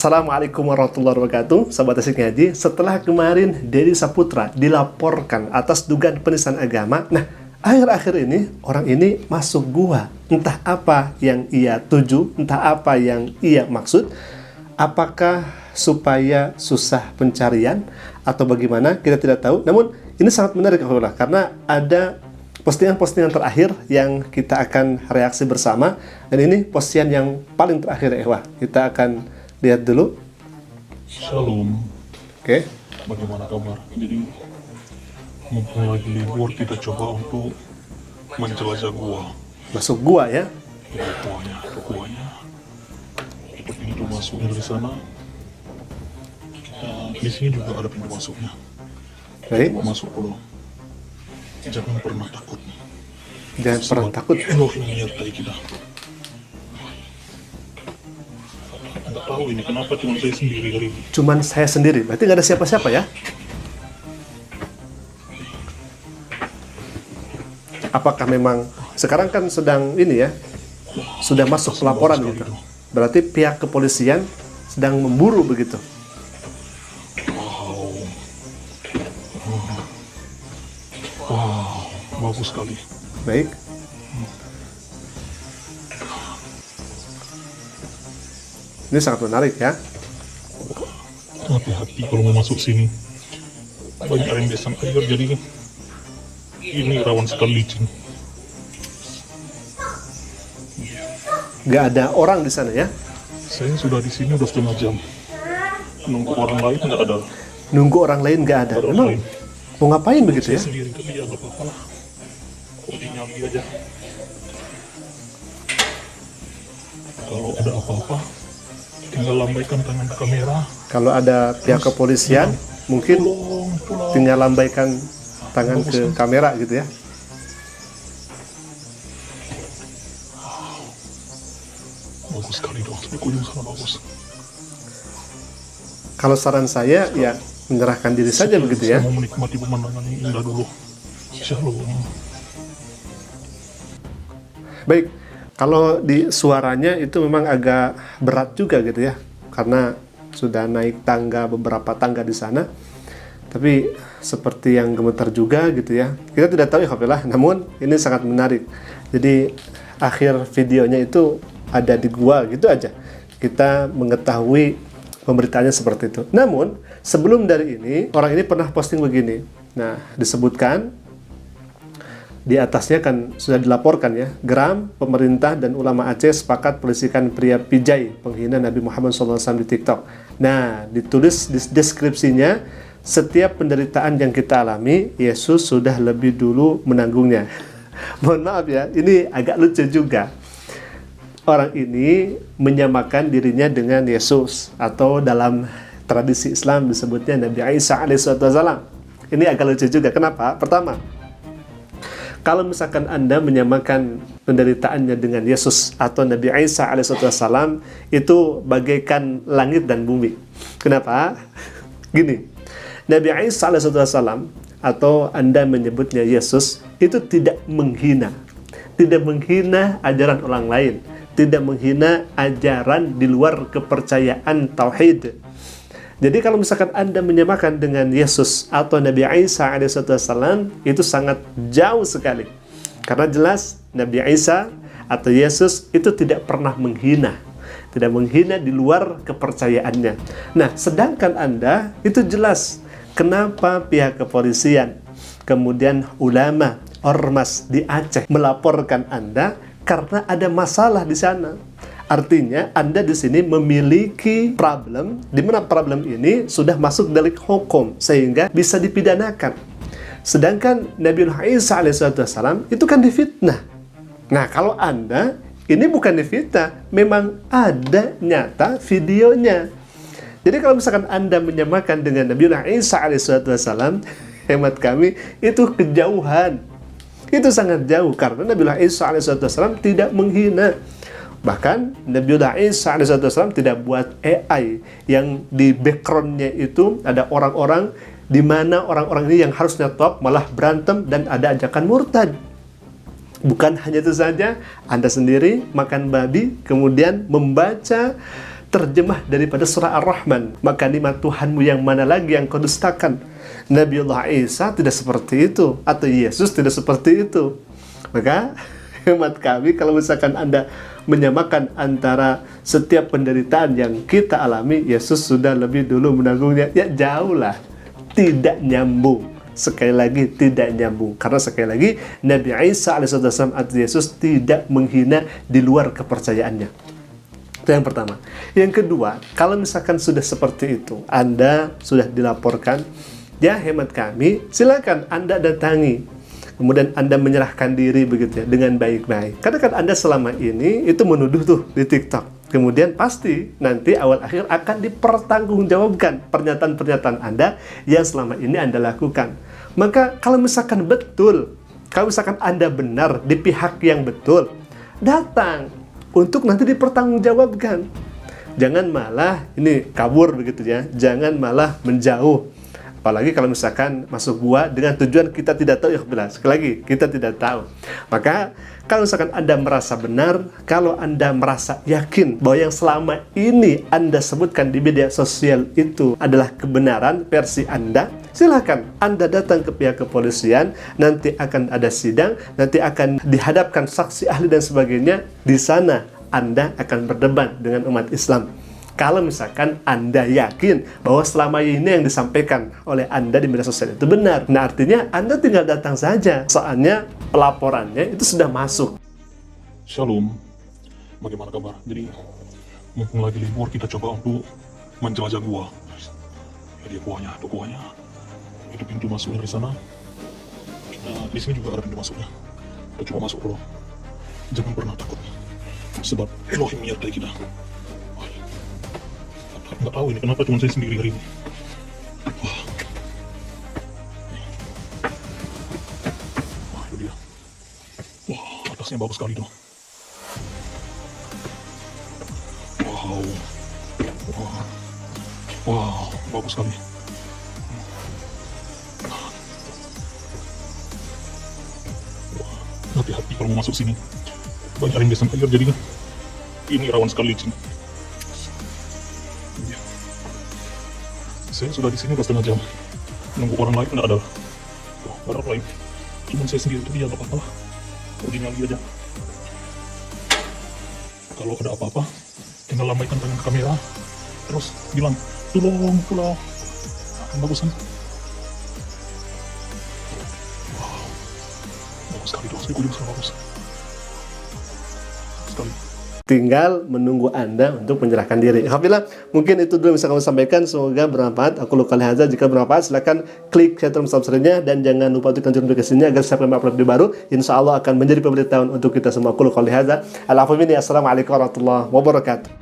Assalamualaikum warahmatullahi wabarakatuh, sahabat asik ngaji. Setelah kemarin Deddy Saputra dilaporkan atas dugaan penistaan agama, nah akhir-akhir ini orang ini masuk gua. Entah apa yang ia tuju, entah apa yang ia maksud. Apakah supaya susah pencarian atau bagaimana, kita tidak tahu. Namun ini sangat menarik karena ada postingan-postingan terakhir yang kita akan reaksi bersama. Dan ini postingan yang paling terakhir kita akan lihat dulu. Shalom. Oke. Bagaimana kabar? Jadi mumpung lagi libur, kita coba untuk menjelajah gua. Masuk gua ya. Ya, guanya. Itu pintu masuknya dari sana. Di sini juga ada pintu masuknya. Baik. Coba masuk dulu. Jangan pernah takut. Jangan pernah takut. Elohim menyertai kita. Nggak tahu ini kenapa cuma saya sendiri hari ini. Cuman saya sendiri, berarti nggak ada siapa-siapa ya? Apakah memang sekarang kan sedang ini ya, sudah masuk pelaporan gitu. Berarti pihak kepolisian sedang memburu begitu. Wow, bagus sekali. Baik. Ini sangat menarik ya. Hati-hati kalau mau masuk sini. Banyak rendesan air, jadi ini rawan sekali licin. Nggak ada orang di sana ya? Saya sudah di sini udah setengah jam. Nunggu orang lain nggak ada. Nunggu orang lain nggak ada. Orang Memang lain. mau ngapain begitu ya? Saya sendiri tapi ya nggak apa-apa lah. Nyambi aja. Kalau ada apa-apa, tinggal lambaikan tangan ke kamera. Kalau ada pihak kepolisian, mungkin Tolong. tinggal lambaikan tangan ke kamera gitu ya. Bagus sekali dong, tapi kunjung sana bagus. Kalau saran saya ya menyerahkan diri saja begitu ya. Saya mau menikmati pemandangan yang indah dulu. Shalom. Baik, kalau di suaranya itu memang agak berat juga gitu ya, karena sudah naik tangga, beberapa tangga di sana. Tapi seperti yang gemetar juga gitu ya. Kita tidak tahu ya Khafillah, namun ini sangat menarik. Jadi akhir videonya itu ada di gua gitu aja. Kita mengetahui pemberitaannya seperti itu. Namun sebelum dari ini, orang ini pernah posting begini. Nah, disebutkan di atasnya kan sudah dilaporkan ya, geram pemerintah dan ulama Aceh sepakat polisikan pria pijai penghina Nabi Muhammad SAW di TikTok. Nah, ditulis di deskripsinya, setiap penderitaan yang kita alami, Yesus sudah lebih dulu menanggungnya. Mohon maaf ya, ini agak lucu juga. Orang ini menyamakan dirinya dengan Yesus, atau dalam tradisi Islam disebutnya Nabi Isa alaihissalam. Ini agak lucu juga. Kenapa? Pertama, kalau misalkan Anda menyamakan penderitaannya dengan Yesus atau Nabi Isa alaihissalam, itu bagaikan langit dan bumi. Kenapa? Gini, Nabi Isa alaihissalam atau Anda menyebutnya Yesus itu tidak menghina ajaran orang lain, tidak menghina ajaran di luar kepercayaan tauhid. Jadi kalau misalkan Anda menyamakan dengan Yesus atau Nabi Isa alaihissalam, itu sangat jauh sekali. Karena jelas Nabi Isa atau Yesus itu tidak pernah menghina. Tidak menghina di luar kepercayaannya. Nah, sedangkan Anda itu jelas kenapa pihak kepolisian, kemudian ulama, ormas di Aceh melaporkan Anda karena ada masalah di sana. Artinya Anda di sini memiliki problem, di mana problem ini sudah masuk delik hukum sehingga bisa dipidanakan. Sedangkan Nabi Isa alaihissalam itu kan difitnah. Nah, kalau Anda ini bukan difitnah, memang ada nyata videonya. Jadi kalau misalkan Anda menyamakan dengan Nabi Isa alaihissalam, hemat kami itu kejauhan. Itu sangat jauh karena Nabi Isa alaihissalam tidak menghina. Bahkan Nabi Isa alaihissalam tidak buat AI yang di backgroundnya itu ada orang-orang, di mana orang-orang ini yang harusnya top malah berantem dan ada ajakan murtad. Bukan hanya itu saja, Anda sendiri makan babi, kemudian membaca terjemah daripada surah Ar-Rahman. Maka nikmat Tuhanmu yang mana lagi yang kau dustakan? Nabiullah Isa tidak seperti itu, atau Yesus tidak seperti itu. Maka hemat kami, kalau misalkan Anda menyamakan antara setiap penderitaan yang kita alami, Yesus sudah lebih dulu menanggungnya, ya jauh lah, tidak nyambung. Sekali lagi tidak nyambung, karena sekali lagi Nabi Isa alaihissalam atau Yesus tidak menghina di luar kepercayaannya. Itu yang pertama. Yang kedua, kalau misalkan sudah seperti itu, Anda sudah dilaporkan, ya hemat kami, silakan Anda datangi. Kemudian Anda menyerahkan diri begitu ya, dengan baik-baik. Karena kan Anda selama ini itu menuduh tuh di TikTok. Kemudian pasti nanti awal akhir akan dipertanggungjawabkan pernyataan-pernyataan Anda yang selama ini Anda lakukan. Maka kalau misalkan betul, kalau misalkan Anda benar di pihak yang betul, datang untuk nanti dipertanggungjawabkan. Jangan malah ini kabur begitu ya, jangan malah menjauh. Apalagi kalau misalkan masuk gua dengan tujuan kita tidak tahu, ya sekali lagi kita tidak tahu. Maka kalau misalkan Anda merasa benar, kalau Anda merasa yakin bahwa yang selama ini Anda sebutkan di media sosial itu adalah kebenaran versi Anda, silakan Anda datang ke pihak kepolisian, nanti akan ada sidang, nanti akan dihadapkan saksi ahli dan sebagainya. Di sana Anda akan berdebat dengan umat Islam. Kalau misalkan Anda yakin bahwa selama ini yang disampaikan oleh Anda di media sosial itu benar, nah artinya Anda tinggal datang saja. Soalnya pelaporannya itu sudah masuk. Shalom, bagaimana kabar? Jadi, mumpung lagi libur, kita coba untuk menjelajah gua. Ya, dia guanya, tuh guanya. Itu pintu masuk dari sana. Nah, di sini juga ada pintu masuknya. Kita coba masuk dulu. Jangan pernah takut, sebab Elohim menyertai kita. Nggak tahu ini kenapa cuma saya sendiri hari ini. Wah, itu dia. Wah, atasnya bagus sekali tuh. Wow, wow, bagus sekali. Hati-hati kalau mau masuk sini. Banyak rindesan air jadi kan. Ini rawan sekali licin. Saya sudah di sini udah setengah jam, nunggu orang lain nggak ada. Tuh, nggak ada orang lain. Cuma saya sendiri itu dia nggak apa-apa. Uji nyali aja. Kalau ada apa-apa, tinggal lambaikan tangan ke kamera, terus bilang tolong, tolong. Bagus kan? Wow, bagus sekali tuh. Saya juga bagus sekali. Tinggal menunggu Anda untuk menyerahkan diri. Alhamdulillah, mungkin itu dulu yang bisa kami sampaikan. Semoga bermanfaat. Aku luka lihaza. Jika bermanfaat, silahkan klik share dan subscribe-nya. Dan jangan lupa untuk tekan notifikasinya agar setiap kami upload video baru, insya Allah akan menjadi pemberitahuan untuk kita semua. Aku luka lihaza. Assalamualaikum warahmatullahi wabarakatuh.